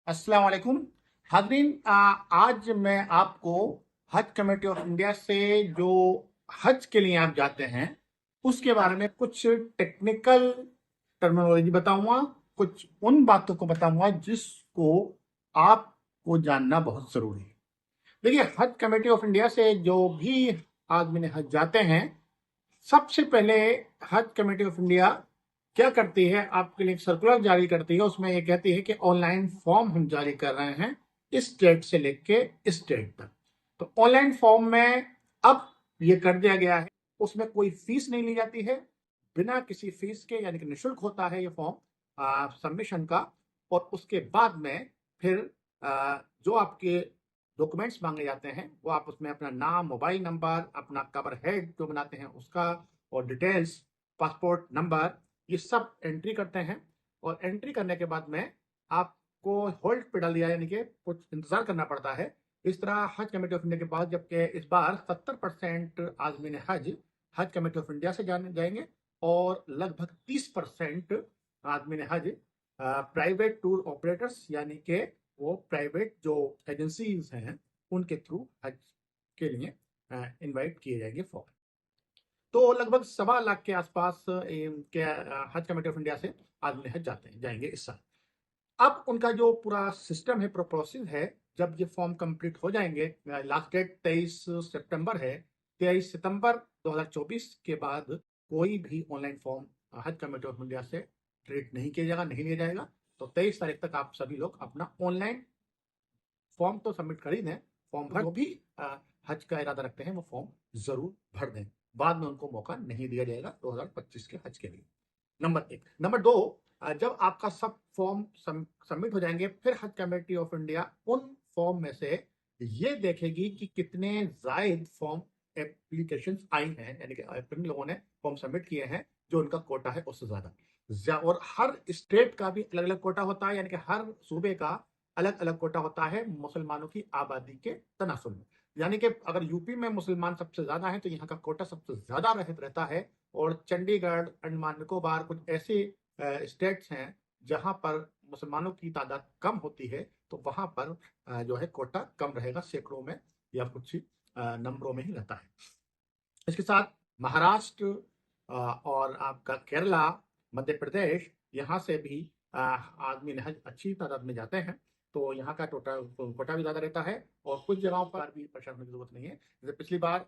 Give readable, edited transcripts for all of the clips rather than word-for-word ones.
अस्सलाम वालेकुम। हाज़रीन, आज मैं आपको हज कमेटी ऑफ इंडिया से जो हज के लिए आप जाते हैं उसके बारे में कुछ टेक्निकल टर्मिनोलॉजी बताऊंगा। कुछ उन बातों को बताऊंगा जिसको आपको जानना बहुत ज़रूरी है। देखिए, हज कमेटी ऑफ इंडिया से जो भी आदमी ने हज जाते हैं, सबसे पहले हज कमेटी ऑफ इंडिया क्या करती है, आपके लिए एक सर्कुलर जारी करती है। उसमें ये कहती है कि ऑनलाइन फॉर्म हम जारी कर रहे हैं इस डेट से लेके इस डेट तक। तो ऑनलाइन फॉर्म में अब ये कर दिया गया है, उसमें कोई फीस नहीं ली जाती है। बिना किसी फीस के, यानी कि निःशुल्क होता है ये फॉर्म सबमिशन का। और उसके बाद में फिर जो आपके डॉक्यूमेंट्स मांगे जाते हैं वो आप उसमें अपना नाम, मोबाइल नंबर, अपना कवर हेड जो बनाते हैं उसका, और डिटेल्स, पासपोर्ट नंबर, ये सब एंट्री करते हैं। और एंट्री करने के बाद में आपको होल्ड पे डाल दिया, यानी कि कुछ इंतजार करना पड़ता है। इस तरह हज कमेटी ऑफ इंडिया के पास, जबकि इस बार 70% आदमी ने हज हज कमेटी ऑफ इंडिया से जाने जाएंगे, और लगभग 30% आदमी ने हज प्राइवेट टूर ऑपरेटर्स, यानी कि वो प्राइवेट जो एजेंसीज हैं उनके थ्रू हज के लिए इनवाइट किए जाएंगे फॉर। तो लगभग 1.25 लाख के आसपास के हज कमेटी ऑफ इंडिया से आदमी हज जाएंगे इस साल। अब उनका जो पूरा सिस्टम है, पूरा प्रोसेस है, जब ये फॉर्म कंप्लीट हो जाएंगे, लास्ट डेट 23 सितंबर है। 23 सितंबर 2024 के बाद कोई भी ऑनलाइन फॉर्म हज कमेटी ऑफ इंडिया से ट्रीट नहीं किया जाएगा, नहीं लिया जाएगा। तो 23 तारीख तक आप सभी लोग अपना ऑनलाइन फॉर्म तो सबमिट कर ही दें। फॉर्म भर, जो भी हज का इरादा रखते हैं वो फॉर्म जरूर भर दें। बाद में उनको मौका नहीं दिया जाएगा 2025 के हज के लिए। नंबर एक। नंबर दो, जब आपका सब फॉर्म सबमिट हो जाएंगे, फिर हज कमेटी ऑफ इंडिया उन फॉर्म में से ये देखेगी कि कितने जायद फॉर्म एप्लीकेशन आई हैं, यानी कि कितने लोगों ने फॉर्म सबमिट किए हैं, जो उनका कोटा है उससे ज्यादा। और हर स्टेट का भी अलग अलग कोटा होता है, यानी कि हर सूबे का अलग अलग कोटा होता है मुसलमानों की आबादी के तनासुब में। यानी कि अगर यूपी में मुसलमान सबसे ज्यादा है तो यहाँ का कोटा सबसे ज्यादा रहता है। और चंडीगढ़, अंडमान निकोबार, कुछ ऐसे स्टेट्स हैं जहां पर मुसलमानों की तादाद कम होती है, तो वहां पर जो है कोटा कम रहेगा, सैकड़ों में या कुछ नंबरों में ही रहता है। इसके साथ महाराष्ट्र और आपका केरला, मध्य प्रदेश, यहाँ से भी आदमी नहज अच्छी तादाद में जाते हैं। तो यहाँ का कोटा भी ज़्यादा रहता है, और कुछ जगहों पर भी परेशान होने की जरूरत नहीं है। जैसे पिछली बार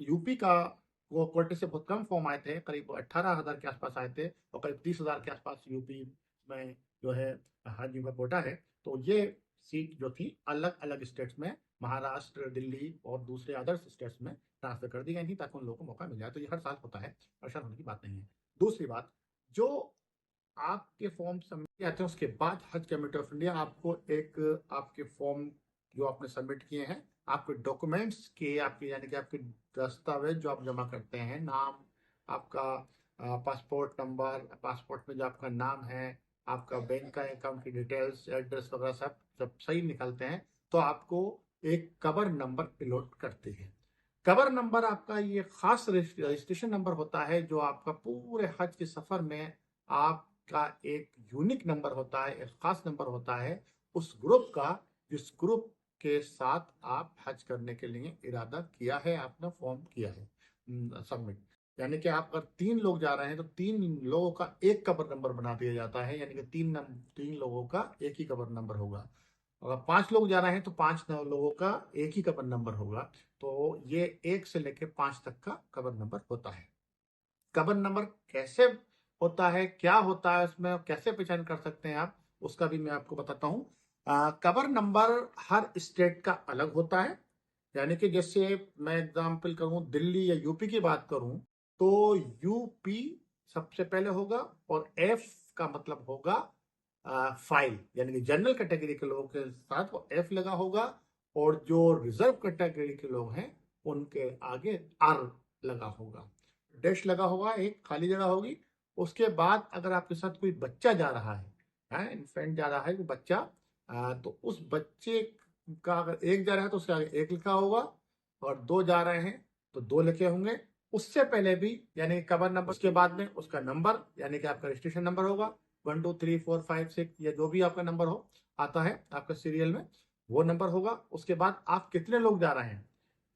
यूपी का वो कोटे से बहुत कम फॉर्म आए थे, करीब 18,000 के आसपास आए थे, और करीब 30,000 के आसपास यूपी में जो है हाजी का कोटा है। तो ये सीट जो थी अलग अलग स्टेट्स में, महाराष्ट्र, दिल्ली और दूसरे अदर्स स्टेट्स में ट्रांसफर कर दी गई थी, ताकि उन लोगों को मौका मिल जाए। तो ये हर साल होता है, परेशान होने की बात नहीं है। दूसरी बात, जो आपके फॉर्म सबमिट आते हैं उसके बाद हज कमेटी ऑफ इंडिया आपको एक आपके फॉर्म जो आपने सबमिट किए हैं, आपके डॉक्यूमेंट्स के, आपके यानी कि आपके दस्तावेज जो आप जमा करते हैं, नाम, आपका पासपोर्ट नंबर, पासपोर्ट में जो आपका नाम है, आपका बैंक का अकाउंट की डिटेल्स, एड्रेस वगैरह सब जब सही निकलते हैं, तो आपको एक कवर नंबर अलॉट करते हैं। कवर नंबर आपका ये खास रजिस्ट्रेशन नंबर होता है, जो आपका पूरे हज के सफर में आपका एक यूनिक नंबर होता है, एक खास नंबर होता है उस ग्रुप का, जिस ग्रुप के साथ आप हज करने के लिए इरादा किया है, आपने फॉर्म किया है सबमिट। यानी कि आप अगर 3 लोग जा रहे हैं तो 3 लोगों का एक कवर नंबर बना दिया जाता है, यानी कि तीन लोगों का एक ही कवर नंबर होगा। अगर 5 लोग जा रहे हैं तो 5 लोगों का एक ही कवर नंबर होगा। तो ये 1 से लेकर 5 तक का कवर नंबर होता है। कवर नंबर कैसे होता है, क्या होता है उसमें, कैसे पहचान कर सकते हैं आप, उसका भी मैं आपको बताता हूँ। कवर नंबर हर स्टेट का अलग होता है। यानी कि जैसे मैं एग्जाम्पल करूँ, दिल्ली या यूपी की बात करूँ, तो यूपी सबसे पहले होगा, और एफ का मतलब होगा फाइल, यानी कि जनरल कैटेगरी के लोगों के साथ वो एफ लगा होगा, और जो रिजर्व कैटेगरी के लोग हैं उनके आगे आर लगा होगा, डैश लगा होगा, एक खाली जगह होगी। उसके बाद अगर आपके साथ कोई बच्चा जा रहा है, इन्फेंट जा रहा है, कोई बच्चा, तो उस बच्चे का अगर एक जा रहा है तो उसके आगे एक लिखा होगा, और 2 जा रहे हैं तो 2 लिखे होंगे। उससे पहले भी, यानी कवर नंबर के बाद में उसका नंबर, यानी कि आपका रजिस्ट्रेशन नंबर होगा, 1 2 3 4 5 6 या जो भी आपका नंबर हो आता है आपका सीरियल में, वो नंबर होगा। उसके बाद आप कितने लोग जा रहे हैं,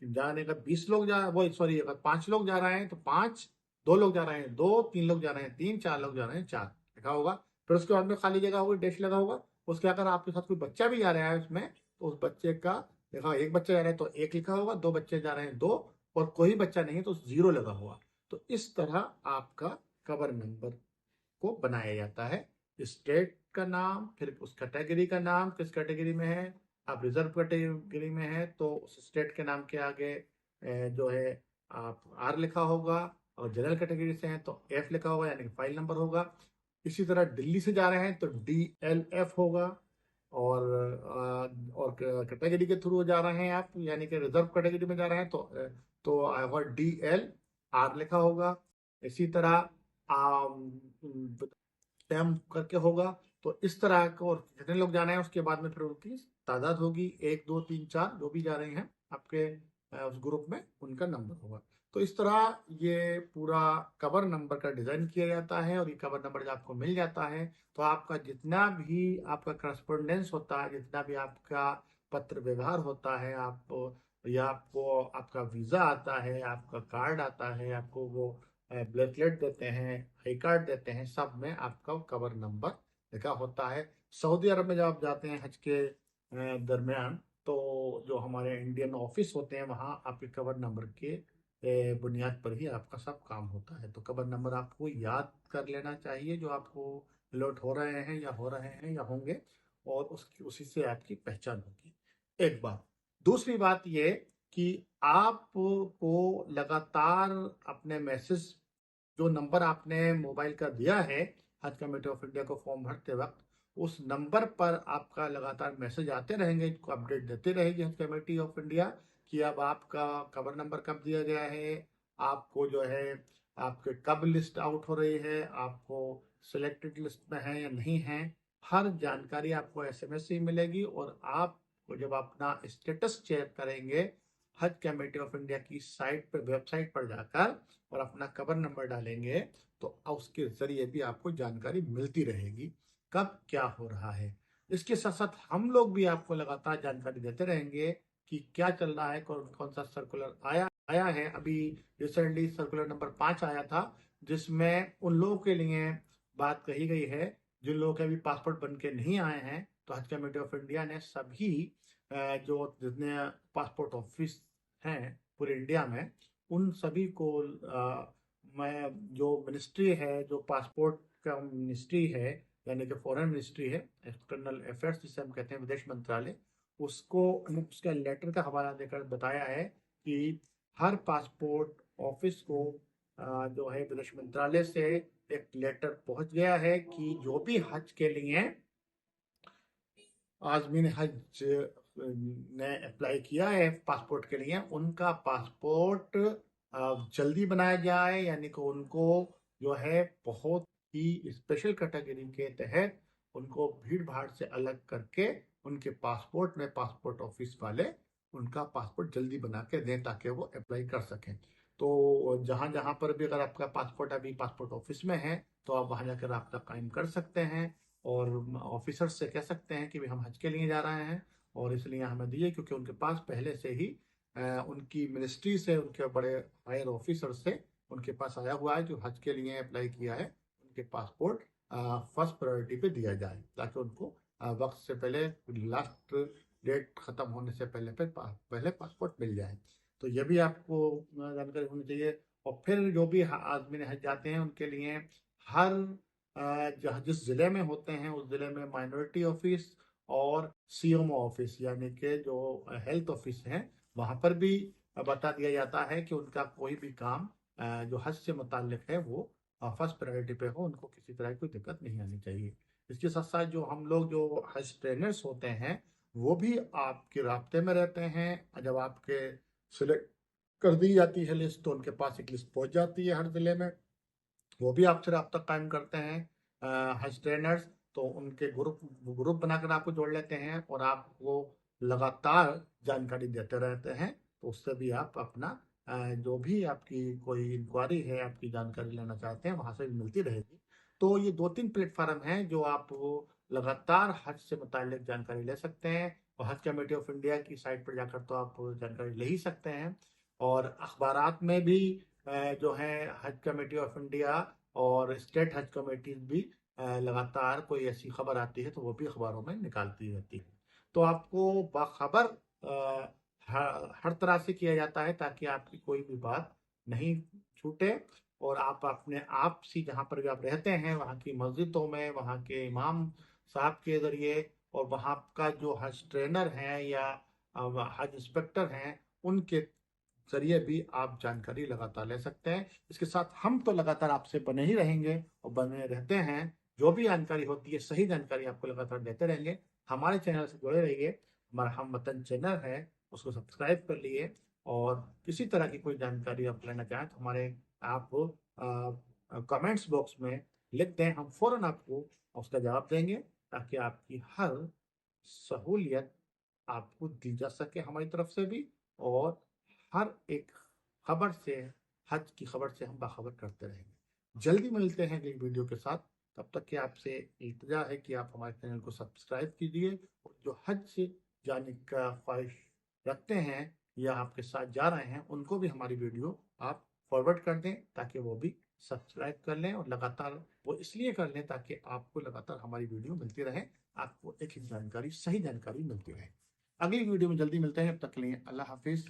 जाने का 20 लोग जा वो सॉरी अगर 5 लोग जा रहे हैं तो 5, 2 लोग जा रहे हैं 2, 3 लोग जा रहे हैं 3, 4 लोग जा रहे हैं 4 लिखा होगा। फिर उसके बाद में खाली जगह होगी, डैश लगा होगा। उसके अगर आपके साथ कोई बच्चा भी जा रहा है उसमें, तो उस बच्चे का देखा, एक बच्चा जा रहा है तो 1 लिखा होगा, 2 बच्चे जा रहे हैं 2, और कोई बच्चा नहीं है तो 0 लगा हुआ। तो इस तरह आपका कवर नंबर को बनाया जाता है। स्टेट का नाम, फिर उस कैटेगरी का नाम, किस कैटेगरी में है, आप रिजर्व कैटेगरी में है तो उस स्टेट के नाम के आगे जो है आप आर लिखा होगा, और जनरल कैटेगरी से हैं तो एफ लिखा होगा यानी कि फाइल नंबर होगा। इसी तरह दिल्ली से जा रहे हैं तो DLF होगा, और कैटेगरी के थ्रू जा रहे हैं आप यानी कि रिजर्व कैटेगरी में जा रहे हैं तो आएगा DLR लिखा होगा। इसी तरह टैम करके होगा। तो इस तरह का, और जितने लोग जाना है उसके बाद में फिर उनकी तादाद होगी, 1 2 3 4 जो भी जा रहे हैं आपके उस ग्रुप में, उनका नंबर होगा। तो इस तरह ये पूरा कवर नंबर का डिजाइन किया जाता है। और ये कवर नंबर जब आपको मिल जाता है तो आपका जितना भी आपका करस्पोंडेंस होता है, जितना भी आपका पत्र व्यवहार होता है, आप या आपको आपका वीजा आता है, आपका कार्ड आता है, आपको वो ब्रेसलेट देते हैं, आई कार्ड देते हैं, सब में आपका कवर नंबर लिखा होता है। सऊदी अरब में जब आप जाते हैं हज के दरमियान, तो जो हमारे इंडियन ऑफिस होते हैं वहाँ आपके कवर नंबर के बुनियाद पर ही आपका सब काम होता है। तो कवर नंबर आपको याद कर लेना चाहिए जो आपको अलॉट हो रहे हैं या होंगे, और उसकी उसी से आपकी पहचान होगी। एक बात। दूसरी बात ये कि आपको लगातार अपने मैसेज, जो नंबर आपने मोबाइल का दिया है हज कमेटी ऑफ इंडिया को फॉर्म भरते वक्त, उस नंबर पर आपका लगातार मैसेज आते रहेंगे, इसको अपडेट देते रहेगी हज कमेटी ऑफ इंडिया कि अब आपका कवर नंबर कब दिया गया है, आपको जो है आपके कब लिस्ट आउट हो रही है, आपको सिलेक्टेड लिस्ट में है या नहीं है। हर जानकारी आपको SMS से ही मिलेगी। और आप जब अपना स्टेटस चेक करेंगे हज कमेटी ऑफ इंडिया की साइट पर, वेबसाइट पर जाकर, और अपना कवर नंबर डालेंगे, तो उसके जरिए भी आपको जानकारी मिलती रहेगी कब क्या हो रहा है। इसके साथ साथ हम लोग भी आपको लगातार जानकारी देते रहेंगे कि क्या चल रहा है, कौन कौन सा सर्कुलर आया आया है। अभी रिसेंटली सर्कुलर नंबर 5 आया था, जिसमें उन लोगों के लिए बात कही गई है जिन लोगों के अभी पासपोर्ट बन के नहीं आए हैं। तो हज कमेटी ऑफ इंडिया ने सभी जो जितने पासपोर्ट ऑफिस हैं पूरे इंडिया में, उन सभी को मैं जो मिनिस्ट्री है, जो पासपोर्ट का मिनिस्ट्री है यानी कि फॉरेन मिनिस्ट्री है, एक्सटर्नल अफेयर्स जिसे हम कहते हैं, विदेश मंत्रालय, उसको उसका लेटर का हवाला देकर बताया है कि हर पासपोर्ट ऑफिस को जो है विदेश मंत्रालय से एक लेटर पहुंच गया है कि जो भी हज के लिए आजमीन हज ने अप्लाई किया है पासपोर्ट के लिए, उनका पासपोर्ट जल्दी बनाया जाए, यानी कि उनको जो है बहुत ही स्पेशल कैटेगरी के तहत उनको भीड़ भाड़ से अलग करके उनके पासपोर्ट में पासपोर्ट ऑफिस वाले उनका पासपोर्ट जल्दी बना के दें ताकि वो अप्लाई कर सकें। तो जहां जहां पर भी अगर आपका पासपोर्ट अभी पासपोर्ट ऑफिस में है तो आप वहां जाकर आपका कायम कर सकते हैं, और ऑफिसर से कह सकते हैं कि भाई हम हज के लिए जा रहे हैं और इसलिए हमें दिए, क्योंकि उनके पास पहले से ही उनकी मिनिस्ट्री से, उनके बड़े हायर ऑफिसर से उनके पास आया हुआ है जो हज के लिए अप्लाई किया है, उनके पासपोर्ट फर्स्ट प्रायोरिटी पे दिया जाए ताकि उनको वक्त से पहले, लास्ट डेट खत्म होने से पहले पहले पासपोर्ट मिल जाए। तो ये भी आपको जानकारी होनी चाहिए। और फिर जो भी आदमी हज जाते हैं उनके लिए हर जहाँ जिस जिले में होते हैं उस जिले में माइनॉरिटी ऑफिस और CMO ऑफिस यानी कि जो हेल्थ ऑफिस है, वहां पर भी बता दिया जाता है कि उनका कोई भी काम जो हज से मुताल्लिक है वो फर्स्ट प्रायोरिटी पे हो, उनको किसी तरह की कोई दिक्कत नहीं आनी चाहिए। इसके साथ साथ जो हम लोग जो हज ट्रेनर्स होते हैं वो भी आपके राब्ते में रहते हैं। जब आपके सिलेक्ट कर दी जाती है लिस्ट तो उनके पास एक लिस्ट पहुंच जाती है हर जिले में, वो भी आपसे रब्ता कायम करते हैं हज ट्रेनर्स। तो उनके ग्रुप ग्रुप बनाकर आपको जोड़ लेते हैं और आपको लगातार जानकारी देते रहते हैं। तो उससे भी आप अपना जो भी आपकी कोई इंक्वायरी है, आपकी जानकारी लेना चाहते हैं, वहां से भी मिलती रहेगी। तो ये 2-3 प्लेटफॉर्म हैं जो आप लगातार हज से मुताल्लिक जानकारी ले सकते हैं, और हज कमेटी ऑफ इंडिया की साइट पर जाकर तो आप जानकारी ले ही सकते हैं। और अखबारात में भी जो है हज कमेटी ऑफ इंडिया और स्टेट हज कमेटीज भी लगातार कोई ऐसी खबर आती है तो वो भी अखबारों में निकालती रहती है। तो आपको बाखबर हर तरह से किया जाता है ताकि आपकी कोई भी बात नहीं छूटे, और आप अपने आप से जहाँ पर भी आप रहते हैं वहाँ की मस्जिदों में, वहाँ के इमाम साहब के ज़रिए, और वहाँ का जो हज ट्रेनर हैं या हज इंस्पेक्टर हैं उनके जरिए भी आप जानकारी लगातार ले सकते हैं। इसके साथ हम तो लगातार आपसे बने ही रहेंगे और बने रहते हैं। जो भी जानकारी होती है सही जानकारी आपको लगातार देते रहेंगे। हमारे चैनल से जुड़े रहिए। हमारा हम वतन चैनल है, उसको सब्सक्राइब कर लिए, और किसी तरह की कोई जानकारी आप लेना चाहें तो हमारे आप कमेंट्स बॉक्स में लिख दें, हम फौरन आपको उसका जवाब देंगे ताकि आपकी हर सहूलियत आपको दी जा सके हमारी तरफ से भी। और हर एक खबर से, हज की खबर से हम बाखबर करते रहेंगे। जल्दी मिलते हैं अगली वीडियो के साथ। तब तक कि आपसे इल्तिजा है कि आप हमारे चैनल को सब्सक्राइब कीजिए, और जो हज से जाने का ख्वाहिश रखते हैं या आपके साथ जा रहे हैं उनको भी हमारी वीडियो आप फॉरवर्ड कर दें ताकि वो भी सब्सक्राइब कर लें। और लगातार वो इसलिए कर लें ताकि आपको लगातार हमारी वीडियो मिलती रहे, आपको एक ही जानकारी, सही जानकारी मिलती रहे। अगली वीडियो में जल्दी मिलते हैं, तब तक के लिए अल्लाह हाफिज।